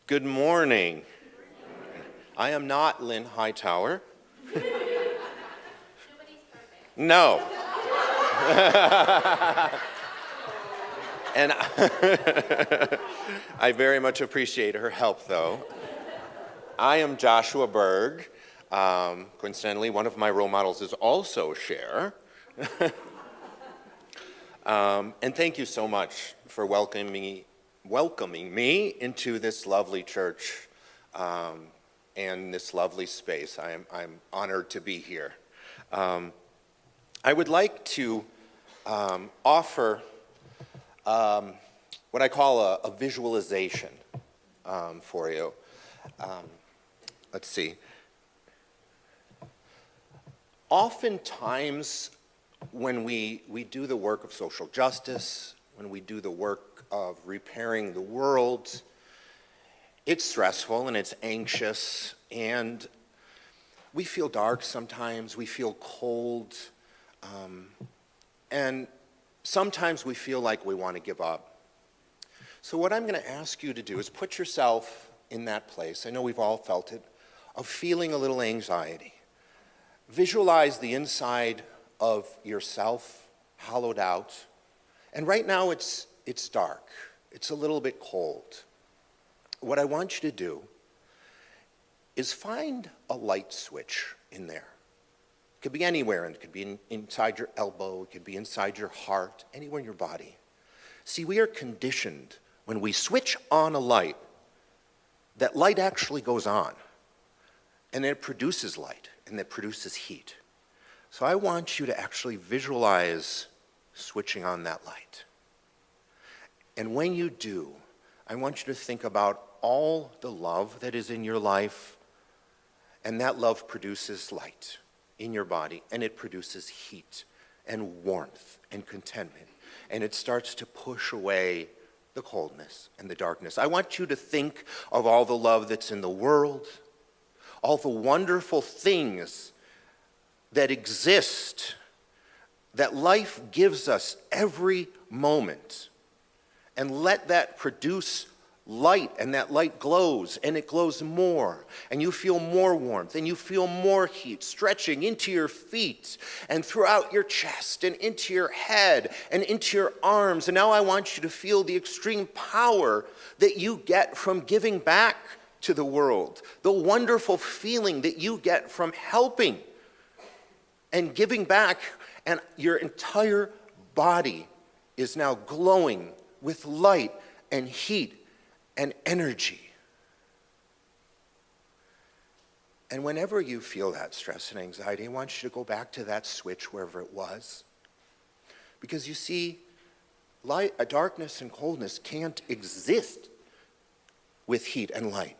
Good morning. I am not Lynn Hightower. Nobody's perfect. No. And I very much appreciate her help, though. I am Joshua Berg. Coincidentally, one of my role models is also Cher. And thank you so much for welcoming me into this lovely church and this lovely space. I'm honored to be here. I would like to offer what I call a visualization for you. Let's see. Oftentimes, when we do the work of social justice, when we do the work of repairing the world, it's stressful and it's anxious, and we feel dark sometimes, we feel cold, and sometimes we feel like we want to give up. So what I'm going to ask you to do is put yourself in that place. I know we've all felt it, of feeling a little anxiety. Visualize the inside of yourself, hollowed out. And right now it's dark. It's a little bit cold. What I want you to do is find a light switch in there. It could be anywhere, and it could be inside your elbow, it could be inside your heart, anywhere in your body. See, we are conditioned when we switch on a light, that light actually goes on, and it produces light, and it produces heat. So I want you to actually visualize switching on that light. And when you do, I want you to think about all the love that is in your life, and that love produces light in your body, and it produces heat and warmth and contentment, and it starts to push away the coldness and the darkness. I want you to think of all the love that's in the world, all the wonderful things that exist, that life gives us every moment, and let that produce light, and that light glows, and it glows more, and you feel more warmth, and you feel more heat stretching into your feet, and throughout your chest, and into your head, and into your arms. And now I want you to feel the extreme power that you get from giving back to the world, the wonderful feeling that you get from helping and giving back, and your entire body is now glowing with light and heat and energy. And whenever you feel that stress and anxiety, I want you to go back to that switch wherever it was. Because you see, light, darkness and coldness can't exist with heat and light.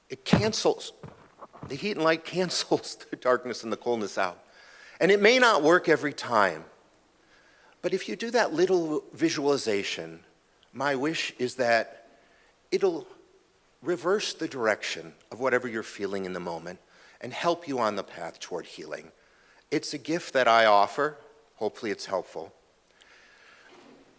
It cancels. The heat and light cancels the darkness and the coldness out. And it may not work every time, but if you do that little visualization, my wish is that it'll reverse the direction of whatever you're feeling in the moment and help you on the path toward healing. It's a gift that I offer. Hopefully it's helpful.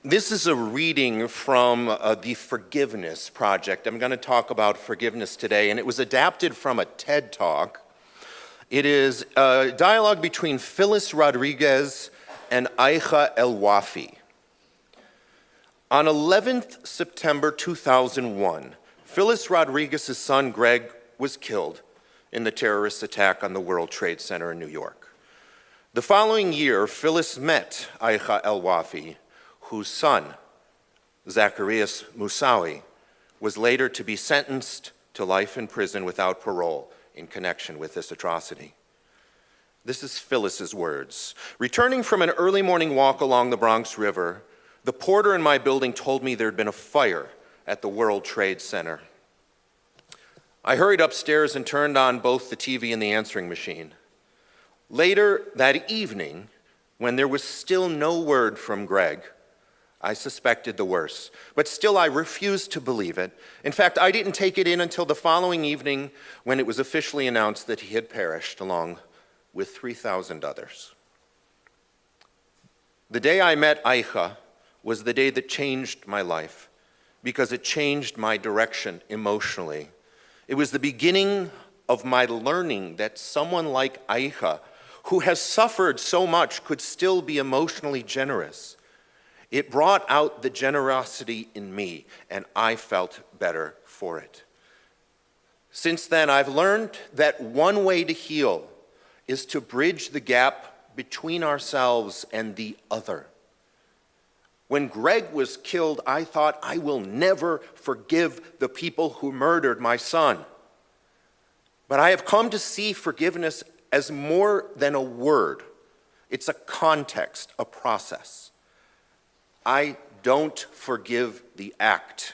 This is a reading from the Forgiveness Project. I'm going to talk about forgiveness today, and it was adapted from a TED Talk. It is a dialogue between Phyllis Rodriguez and Aicha El-Wafi. On 11th September 2001, Phyllis Rodriguez's son Greg was killed in the terrorist attack on the World Trade Center in New York. The following year, Phyllis met Aicha El-Wafi, whose son, Zacarias Moussaoui, was later to be sentenced to life in prison without parole in connection with this atrocity. This is Phyllis's words. Returning from an early morning walk along the Bronx River, the porter in my building told me there had been a fire at the World Trade Center. I hurried upstairs and turned on both the TV and the answering machine. Later that evening, when there was still no word from Greg, I suspected the worst, but still I refused to believe it. In fact, I didn't take it in until the following evening when it was officially announced that he had perished along with 3,000 others. The day I met Aicha was the day that changed my life, because it changed my direction emotionally. It was the beginning of my learning that someone like Aija, who has suffered so much, could still be emotionally generous. It brought out the generosity in me, and I felt better for it. Since then, I've learned that one way to heal is to bridge the gap between ourselves and the other. When Greg was killed, I thought, I will never forgive the people who murdered my son. But I have come to see forgiveness as more than a word. It's a context, a process. I don't forgive the act,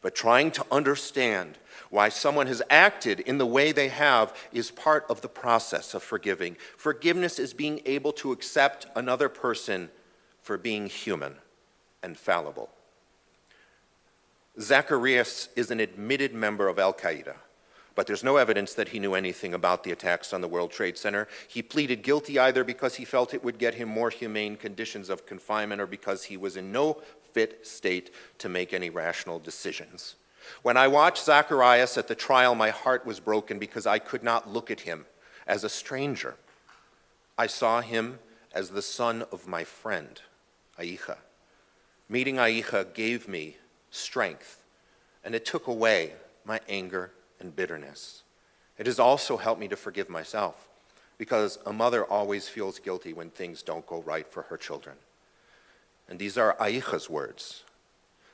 but trying to understand why someone has acted in the way they have is part of the process of forgiving. Forgiveness is being able to accept another person for being human and fallible. Zacharias is an admitted member of Al-Qaeda, but there's no evidence that he knew anything about the attacks on the World Trade Center. He pleaded guilty either because he felt it would get him more humane conditions of confinement or because he was in no fit state to make any rational decisions. When I watched Zacharias at the trial, my heart was broken because I could not look at him as a stranger. I saw him as the son of my friend, Aija. Meeting Aija gave me strength, and it took away my anger and bitterness. It has also helped me to forgive myself, because a mother always feels guilty when things don't go right for her children. And these are Aija's words.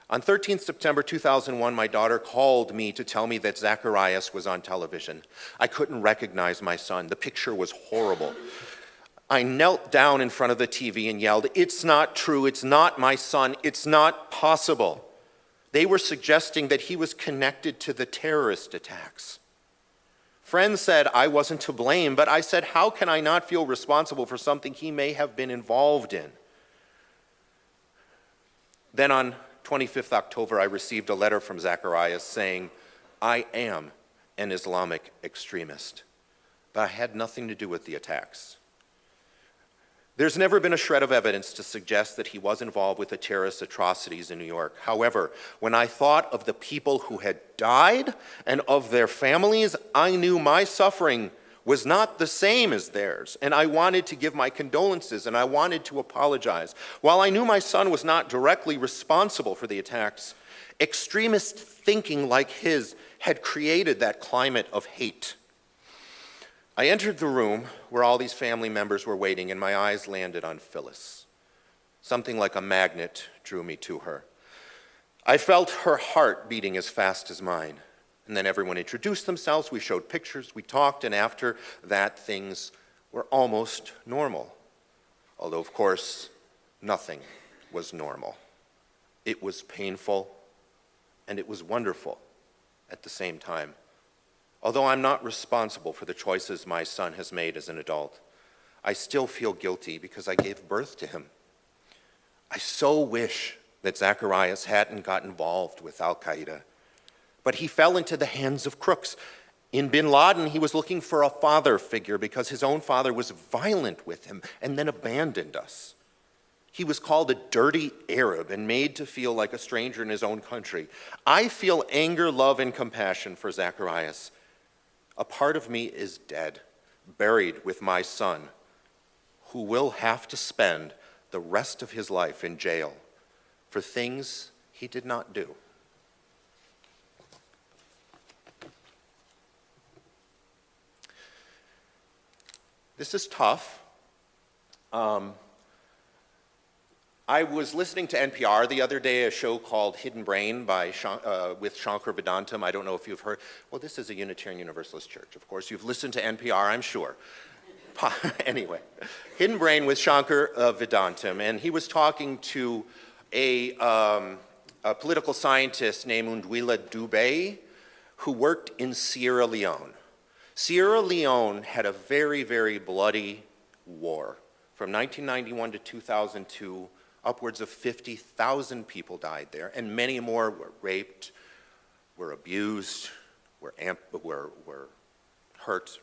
On 13th September 2001, my daughter called me to tell me that Zacharias was on television. I couldn't recognize my son. The picture was horrible. I knelt down in front of the TV and yelled, "It's not true, it's not my son, it's not possible." They were suggesting that he was connected to the terrorist attacks. Friends said I wasn't to blame, but I said, how can I not feel responsible for something he may have been involved in? Then on 25th October, I received a letter from Zacharias saying, I am an Islamic extremist, but I had nothing to do with the attacks. There's never been a shred of evidence to suggest that he was involved with the terrorist atrocities in New York. However, when I thought of the people who had died and of their families, I knew my suffering was not the same as theirs, and I wanted to give my condolences, and I wanted to apologize. While I knew my son was not directly responsible for the attacks, extremist thinking like his had created that climate of hate. I entered the room where all these family members were waiting, and my eyes landed on Phyllis. Something like a magnet drew me to her. I felt her heart beating as fast as mine. And then everyone introduced themselves, we showed pictures, we talked, and after that, things were almost normal. Although, of course, nothing was normal. It was painful, and it was wonderful at the same time. Although I'm not responsible for the choices my son has made as an adult, I still feel guilty because I gave birth to him. I so wish that Zacharias hadn't got involved with Al-Qaeda, but he fell into the hands of crooks. In bin Laden, he was looking for a father figure because his own father was violent with him and then abandoned us. He was called a dirty Arab and made to feel like a stranger in his own country. I feel anger, love, and compassion for Zacharias. A part of me is dead, buried with my son, who will have to spend the rest of his life in jail for things he did not do. This is tough. I was listening to NPR the other day, a show called Hidden Brain with Shankar Vedantam. I don't know if you've heard. Well, this is a Unitarian Universalist church. Of course, you've listened to NPR, I'm sure. Anyway, Hidden Brain with Shankar Vedantam, and he was talking to a political scientist named Ndwila Dube, who worked in Sierra Leone. Sierra Leone had a very, very bloody war. From 1991 to 2002, upwards of 50,000 people died there, and many more were raped, were abused, were hurt.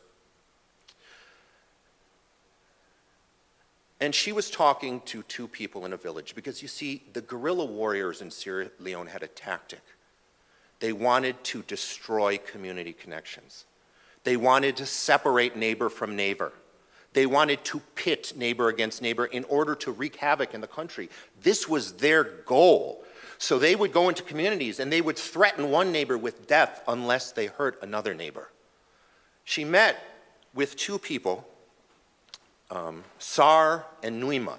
And she was talking to two people in a village because, you see, the guerrilla warriors in Sierra Leone had a tactic. They wanted to destroy community connections. They wanted to separate neighbor from neighbor. They wanted to pit neighbor against neighbor in order to wreak havoc in the country. This was their goal. So they would go into communities and they would threaten one neighbor with death unless they hurt another neighbor. She met with two people, Sar and Nuima.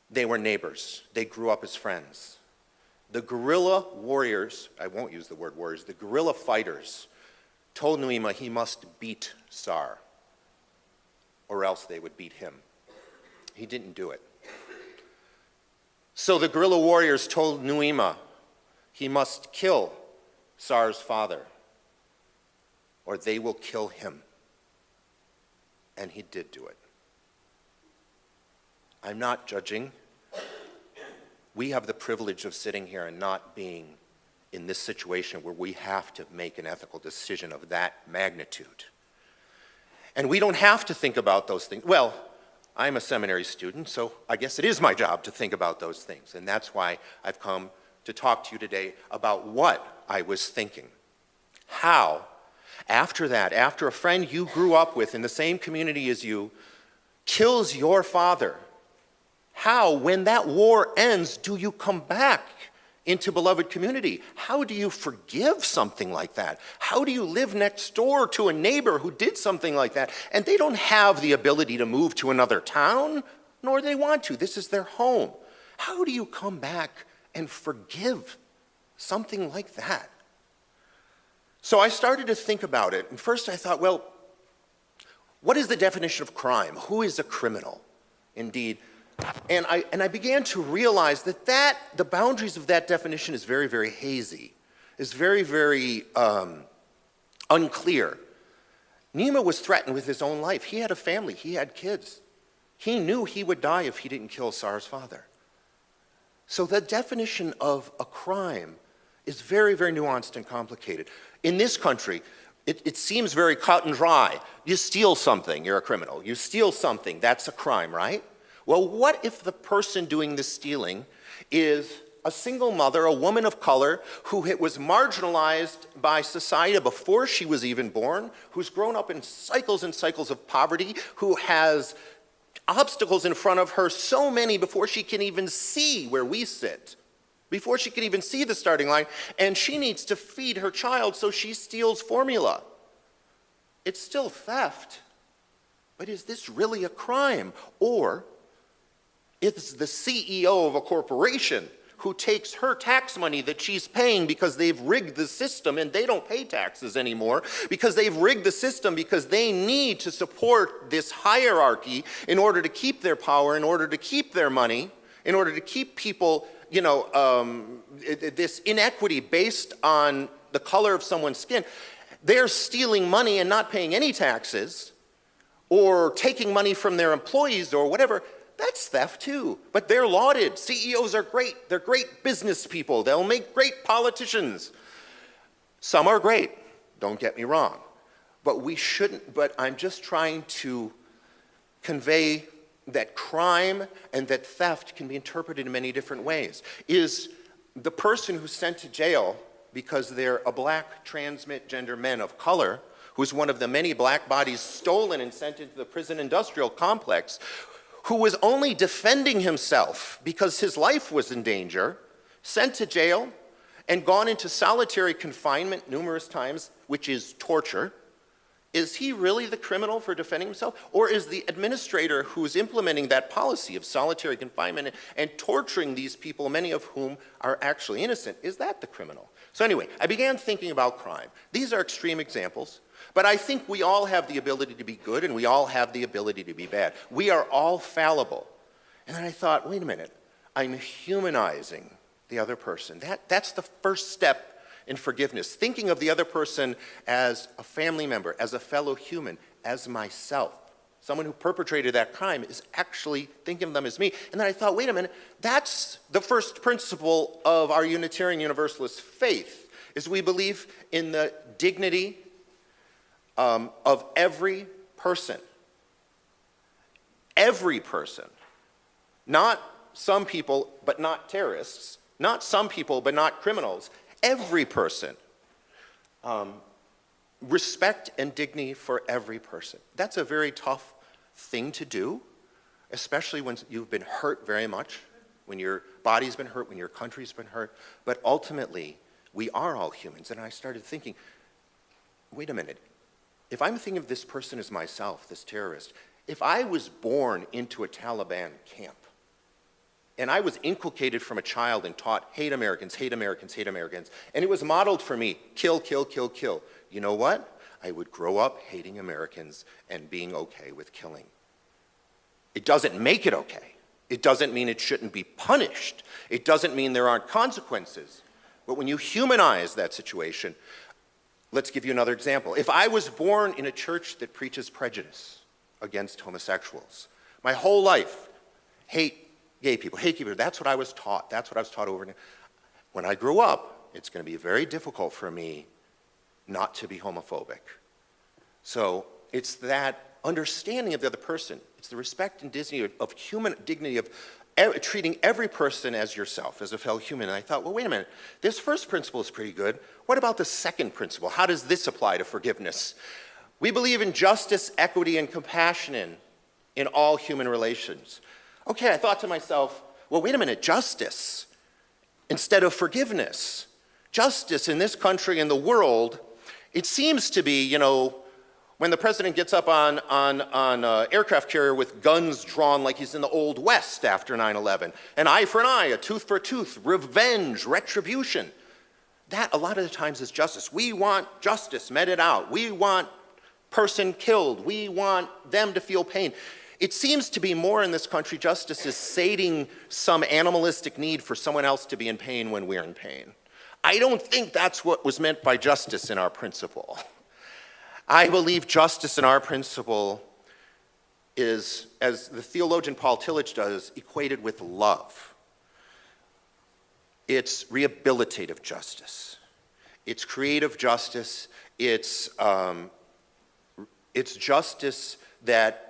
They were neighbors. They grew up as friends. The guerrilla warriors, I won't use the word warriors, the guerrilla fighters told Nuima he must beat Sar, or else they would beat him. He didn't do it. So the guerrilla warriors told Nuima he must kill Sar's father, or they will kill him. And he did do it. I'm not judging. We have the privilege of sitting here and not being in this situation where we have to make an ethical decision of that magnitude. And we don't have to think about those things. Well, I'm a seminary student, so I guess it is my job to think about those things. And that's why I've come to talk to you today about what I was thinking. How, after that, after a friend you grew up with in the same community as you kills your father, how, when that war ends, do you come back into beloved community? How do you forgive something like that? How do you live next door to a neighbor who did something like that? And they don't have the ability to move to another town, nor do they want to. This is their home. How do you come back and forgive something like that? So I started to think about it. And first I thought, well, what is the definition of crime? Who is a criminal? Indeed. And I began to realize that the boundaries of that definition is very, very hazy, is very, very unclear. Nima was threatened with his own life. He had a family. He had kids. He knew he would die if he didn't kill Sar's father. So the definition of a crime is very, very nuanced and complicated. In this country, it seems very cut and dry. You steal something, you're a criminal. You steal something, that's a crime, right? Well, what if the person doing the stealing is a single mother, a woman of color, who was marginalized by society before she was even born, who's grown up in cycles and cycles of poverty, who has obstacles in front of her, so many before she can even see where we sit, before she can even see the starting line, and she needs to feed her child, so she steals formula. It's still theft, but is this really a crime? Or it's the CEO of a corporation who takes her tax money that she's paying because they've rigged the system, and they don't pay taxes anymore because they've rigged the system because they need to support this hierarchy in order to keep their power, in order to keep their money, in order to keep people, this inequity based on the color of someone's skin. They're stealing money and not paying any taxes, or taking money from their employees or whatever. That's theft too, but they're lauded. CEOs are great. They're great business people. They'll make great politicians. Some are great, don't get me wrong. But we shouldn't, but I'm just trying to convey that crime and that theft can be interpreted in many different ways. Is the person who's sent to jail because they're a black transgender men of color, who's one of the many black bodies stolen and sent into the prison industrial complex, who was only defending himself because his life was in danger, sent to jail and gone into solitary confinement numerous times, which is torture. Is he really the criminal for defending himself? Or is the administrator who's implementing that policy of solitary confinement and torturing these people, many of whom are actually innocent, is that the criminal? So anyway, I began thinking about crime. These are extreme examples. But I think we all have the ability to be good, and we all have the ability to be bad. We are all fallible. And then I thought, wait a minute, I'm humanizing the other person. That's the first step in forgiveness. Thinking of the other person as a family member, as a fellow human, as myself. Someone who perpetrated that crime is actually thinking of them as me. And then I thought, wait a minute, that's the first principle of our Unitarian Universalist faith, is we believe in the dignity of every person. Every person. Not some people, but not terrorists. Not some people, but not criminals. Every person. Respect and dignity for every person. That's a very tough thing to do, especially when you've been hurt very much, when your body's been hurt, when your country's been hurt. But ultimately, we are all humans. And I started thinking, wait a minute. If I'm thinking of this person as myself, this terrorist, if I was born into a Taliban camp, and I was inculcated from a child and taught, hate Americans, hate Americans, hate Americans, and it was modeled for me, kill, kill, kill, kill. You know what? I would grow up hating Americans and being okay with killing. It doesn't make it okay. It doesn't mean it shouldn't be punished. It doesn't mean there aren't consequences. But when you humanize that situation, let's give you another example. If I was born in a church that preaches prejudice against homosexuals, my whole life, hate gay people, that's what I was taught. That's what I was taught over and over. When I grow up, it's going to be very difficult for me not to be homophobic. So it's that understanding of the other person. It's the respect and dignity of human dignity of treating every person as yourself, as a fellow human. And I thought, well, wait a minute. This first principle is pretty good. What about the second principle? How does this apply to forgiveness? We believe in justice, equity, and compassion in all human relations. Okay, I thought to myself, well, wait a minute, justice instead of forgiveness. Justice in this country and the world, it seems to be, when the president gets up on an aircraft carrier with guns drawn like he's in the Old West after 9/11, an eye for an eye, a tooth for a tooth, revenge, retribution. That, a lot of the times, is justice. We want justice meted out. We want person killed. We want them to feel pain. It seems to be more in this country, justice is sating some animalistic need for someone else to be in pain when we're in pain. I don't think that's what was meant by justice in our principle. I believe justice in our principle is, as the theologian Paul Tillich does, equated with love. It's rehabilitative justice. It's creative justice. It's justice that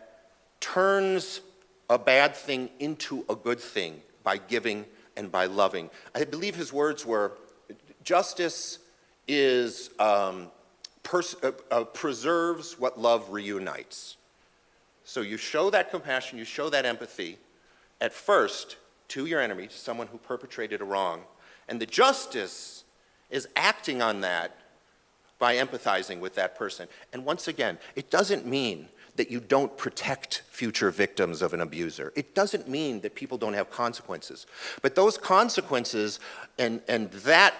turns a bad thing into a good thing by giving and by loving. I believe his words were, justice is preserves what love reunites. So you show that compassion, you show that empathy, at first, to your enemy, to someone who perpetrated a wrong, and the justice is acting on that by empathizing with that person. And once again, it doesn't mean that you don't protect future victims of an abuser. It doesn't mean that people don't have consequences. But those consequences and that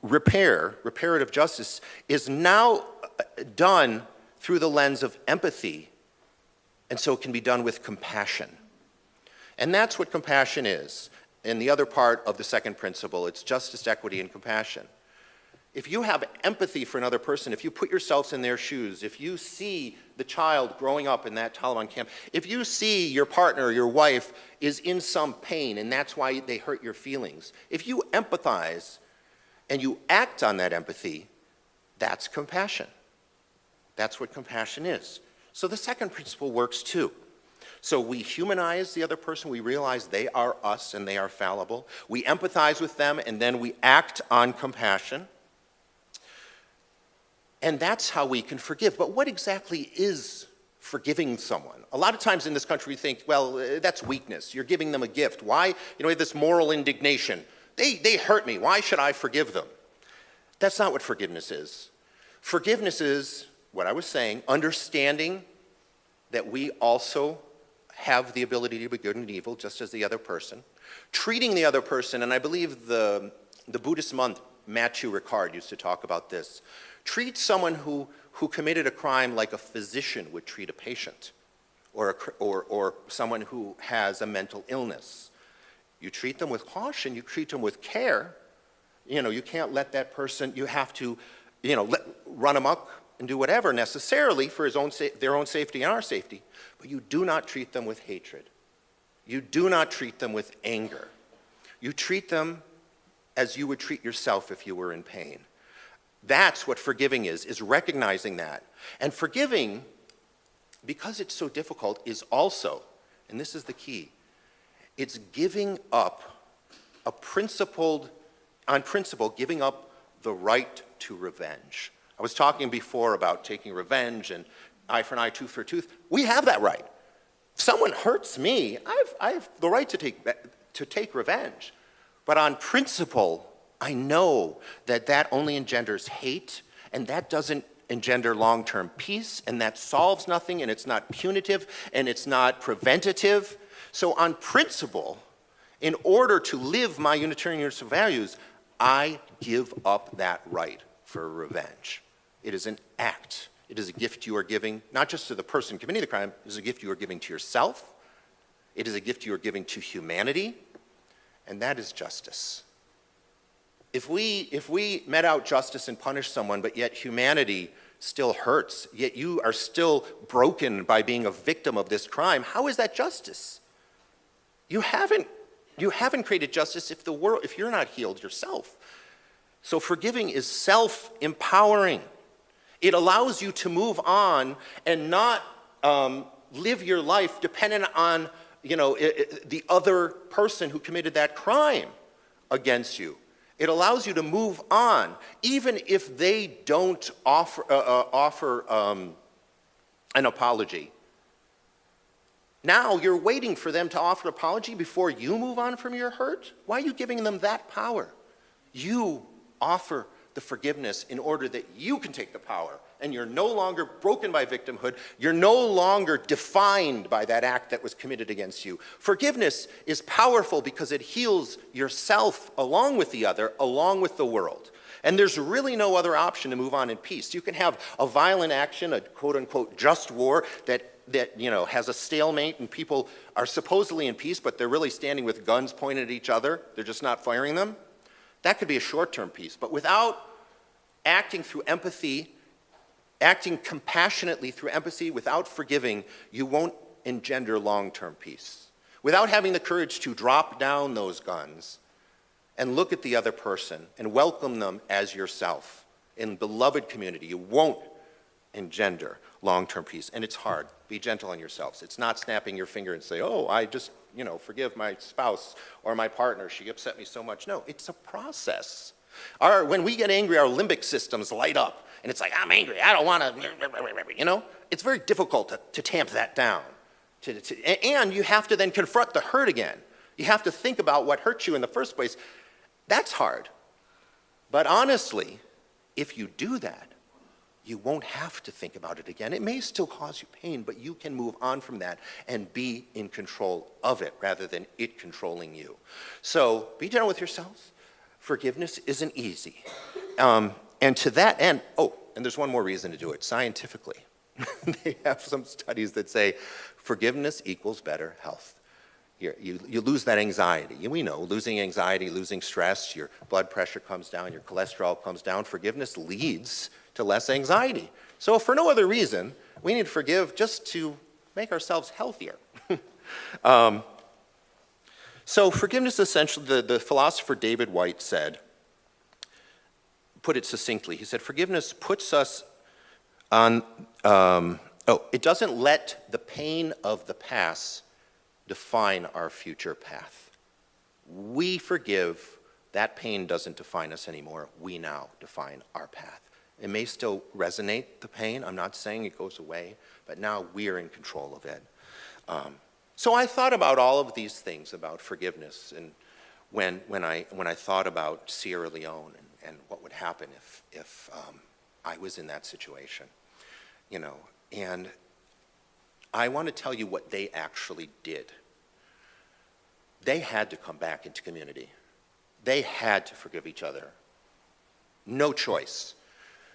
reparative justice is now done through the lens of empathy, and so it can be done with compassion. And that's what compassion is. In the other part of the second principle, it's justice, equity, and compassion. If you have empathy for another person, if you put yourselves in their shoes, if you see the child growing up in that Taliban camp, if you see your partner, your wife, is in some pain and that's why they hurt your feelings, if you empathize and you act on that empathy, that's compassion. That's what compassion is. So the second principle works too. So we humanize the other person, we realize they are us and they are fallible. We empathize with them and then we act on compassion. And that's how we can forgive. But what exactly is forgiving someone? A lot of times in this country we think, well, that's weakness. You're giving them a gift. Why? We have this moral indignation. They hurt me. Why should I forgive them? That's not what forgiveness is. Forgiveness is, what I was saying, understanding that we also have the ability to be good and evil, just as the other person. Treating the other person, and I believe the Buddhist monk Matthew Ricard used to talk about this. Treat someone who committed a crime like a physician would treat a patient, or someone who has a mental illness. You treat them with caution, you treat them with care. You can't let that person, you have to, run amok and do whatever necessarily for their own safety and our safety, but you do not treat them with hatred. You do not treat them with anger. You treat them as you would treat yourself if you were in pain. That's what forgiving is recognizing that. And forgiving, because it's so difficult, is also, and this is the key, it's giving up on principle, giving up the right to revenge. I was talking before about taking revenge and eye for an eye, tooth for a tooth. We have that right. If someone hurts me, I have the right to take revenge. But on principle, I know that that only engenders hate, and that doesn't engender long-term peace, and that solves nothing, and it's not punitive, and it's not preventative. So on principle, in order to live my Unitarian universal values, I give up that right for revenge. It is an act. It is a gift you are giving, not just to the person committing the crime, it is a gift you are giving to yourself. It is a gift you are giving to humanity, and that is justice. If we met out justice and punished someone, but yet humanity still hurts, yet you are still broken by being a victim of this crime, how is that justice? You haven't created justice if you're not healed yourself. So forgiving is self-empowering. It allows you to move on and not live your life dependent on the other person who committed that crime against you. It allows you to move on, even if they don't offer an apology. Now you're waiting for them to offer an apology before you move on from your hurt? Why are you giving them that power? You offer the forgiveness in order that you can take the power, and you're no longer broken by victimhood. You're no longer defined by that act that was committed against you. Forgiveness is powerful because it heals yourself along with the other, along with the world. And there's really no other option to move on in peace. You can have a violent action, a quote-unquote just war that has a stalemate and people are supposedly in peace, but they're really standing with guns pointed at each other. They're just not firing them. That could be a short-term peace. But without acting through empathy, acting compassionately through empathy, without forgiving, you won't engender long-term peace. Without having the courage to drop down those guns and look at the other person and welcome them as yourself in beloved community, you won't engender long-term peace. And it's hard. Be gentle on yourselves. It's not snapping your finger and say, oh, I just, forgive my spouse or my partner. She upset me so much. No, it's a process. When we get angry, our limbic systems light up. And it's like, I'm angry. I don't want to, It's very difficult to tamp that down. And you have to then confront the hurt again. You have to think about what hurt you in the first place. That's hard. But honestly, if you do that, you won't have to think about it again. It may still cause you pain, but you can move on from that and be in control of it rather than it controlling you. So be gentle with yourselves. Forgiveness isn't easy. And to that end, and there's one more reason to do it, scientifically. They have some studies that say forgiveness equals better health. You lose that anxiety. We know, losing anxiety, losing stress, your blood pressure comes down, your cholesterol comes down. Forgiveness leads to less anxiety. So if for no other reason, we need to forgive just to make ourselves healthier. So forgiveness, essentially, the philosopher David White put it succinctly. He said, forgiveness puts us on, it doesn't let the pain of the past define our future path. We forgive, that pain doesn't define us anymore. We now define our path. It may still resonate, the pain. I'm not saying it goes away, but now we're in control of it. So I thought about all of these things about forgiveness, and when I thought about Sierra Leone and what would happen if I was in that situation, and I want to tell you what they actually did. They had to come back into community. They had to forgive each other. No choice.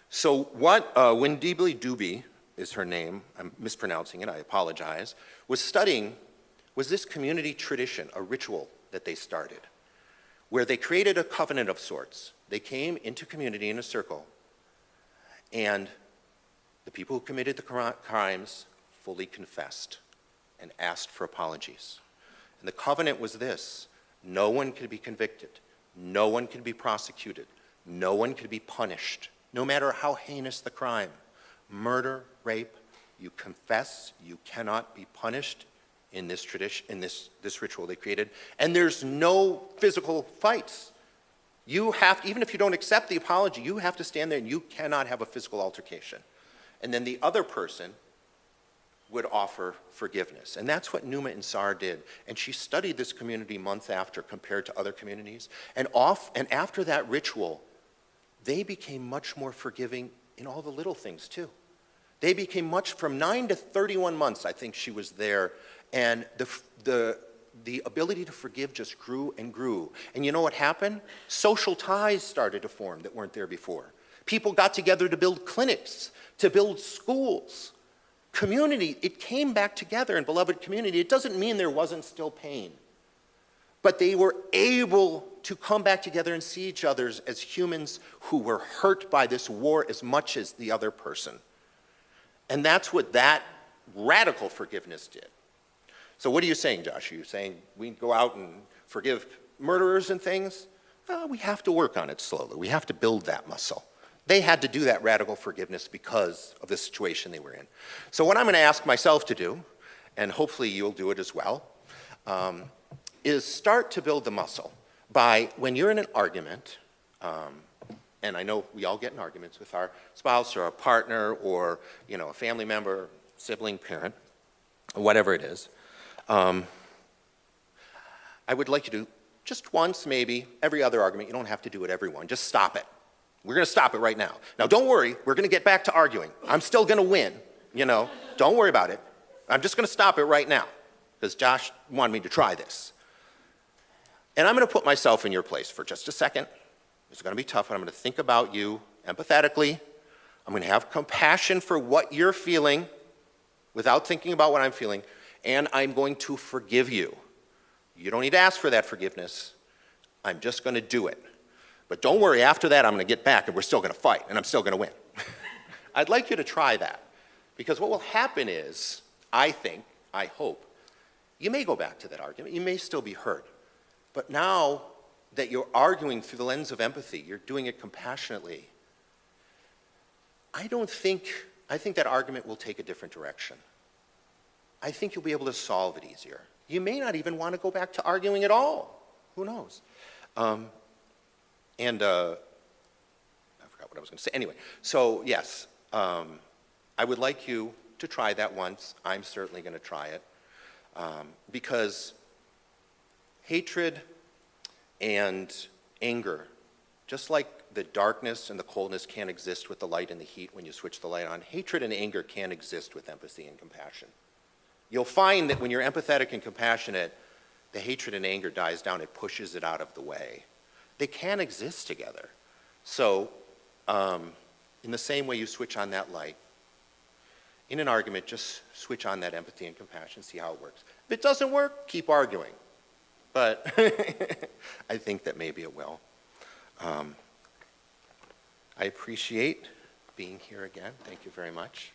So what Windibly Dubie is her name, I'm mispronouncing it, I apologize, was studying was this community tradition, a ritual that they started, where they created a covenant of sorts. They came into community in a circle, and the people who committed the crimes fully confessed and asked for apologies. And the covenant was this: no one could be convicted, no one could be prosecuted, no one could be punished, no matter how heinous the crime. Murder, rape, you confess, you cannot be punished, in this tradition, in this ritual they created, and there's no physical fights. You have, even if you don't accept the apology, you have to stand there and you cannot have a physical altercation. And then the other person would offer forgiveness. And that's what Numa Insar did. And she studied this community months after compared to other communities. And after that ritual, they became much more forgiving in all the little things too. They became from 9 to 31 months, I think she was there. And the ability to forgive just grew and grew. And you know what happened? Social ties started to form that weren't there before. People got together to build clinics, to build schools. Community, it came back together in beloved community. It doesn't mean there wasn't still pain. But they were able to come back together and see each other as humans who were hurt by this war as much as the other person. And that's what that radical forgiveness did. So what are you saying, Josh? Are you saying we go out and forgive murderers and things? We have to work on it slowly. We have to build that muscle. They had to do that radical forgiveness because of the situation they were in. So what I'm going to ask myself to do, and hopefully you'll do it as well, is start to build the muscle by, when you're in an argument, and I know we all get in arguments with our spouse or a partner or a family member, sibling, parent, whatever it is, I would like you to, just once maybe, every other argument, you don't have to do it every one, just stop it. We're going to stop it right now. Now don't worry, we're going to get back to arguing. I'm still going to win, don't worry about it. I'm just going to stop it right now because Josh wanted me to try this. And I'm going to put myself in your place for just a second. It's going to be tough, and I'm going to think about you empathetically. I'm going to have compassion for what you're feeling without thinking about what I'm feeling, and I'm going to forgive you. You don't need to ask for that forgiveness. I'm just going to do it. But don't worry, after that I'm going to get back and we're still going to fight and I'm still going to win. I'd like you to try that because what will happen is, I hope, you may go back to that argument, you may still be hurt, but now that you're arguing through the lens of empathy, you're doing it compassionately, I think that argument will take a different direction. I think you'll be able to solve it easier. You may not even want to go back to arguing at all. Who knows? I forgot what I was going to say. Anyway, so yes, I would like you to try that once. I'm certainly going to try it because hatred and anger, just like the darkness and the coldness can't exist with the light and the heat when you switch the light on, hatred and anger can't exist with empathy and compassion. You'll find that when you're empathetic and compassionate, the hatred and anger dies down. It pushes it out of the way. They can't exist together. So in the same way you switch on that light, in an argument, just switch on that empathy and compassion, see how it works. If it doesn't work, keep arguing. But I think that maybe it will. I appreciate being here again. Thank you very much.